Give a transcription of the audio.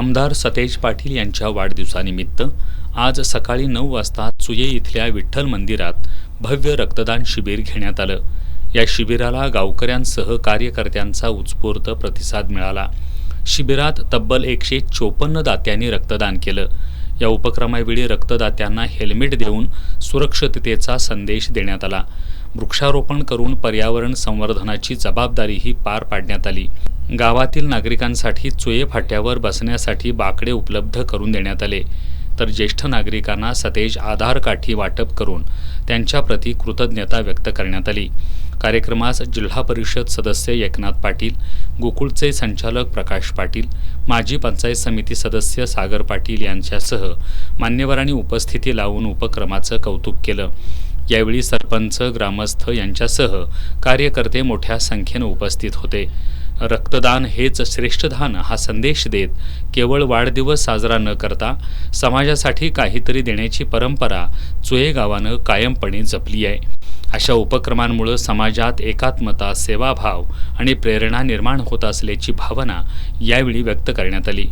आमदार सतेज पाटील यांच्या वाढदिवसानिमित्त आज सकाळी 9 वाजता चुये इथल्या विठ्ठल मंदिरात भव्य रक्तदान शिबिर घेण्यात आलं। या शिबिराला गावकऱ्यांसह कार्यकर्त्यांचा उत्स्फूर्त प्रतिसाद मिळाला। शिबिरात तब्बल 154 दात्यांनी रक्तदान केलं। या उपक्रमावेळी रक्तदात्यांना हेल्मेट देऊन सुरक्षिततेचा संदेश देण्यात आला। वृक्षारोपण करून पर्यावरण संवर्धनाची जबाबदारीही पार पाडण्यात आली। गावातील नागरिकांसाठी चुये फाट्यावर बसण्यासाठी बाकडे उपलब्ध करून देण्यात आले, तर ज्येष्ठ नागरिकांना सतेज आधार काठी वाटप करून त्यांच्याप्रती कृतज्ञता व्यक्त करण्यात आली। कार्यक्रमास जिल्हा परिषद सदस्य एकनाथ पाटील, गोकुळचे संचालक प्रकाश पाटील, माजी पंचायत समिती सदस्य सागर पाटील यांच्यासह मान्यवरांनी उपस्थिती लावून उपक्रमाचं कौतुक केलं। यावेळी सरपंच, ग्रामस्थ यांच्यासह कार्यकर्ते मोठ्या संख्येने उपस्थित होते। रक्तदान हेच श्रेष्ठ दान हा संदेश देत केवळ वाढदिवस साजरा न करता समाजासाठी काहीतरी देण्याची परंपरा चुये गावानं कायमपणे जपली आहे। अशा उपक्रमांमुळे समाजात एकात्मता, सेवाभाव आणि प्रेरणा निर्माण होत असल्याची भावना यावेळी व्यक्त करण्यात आली।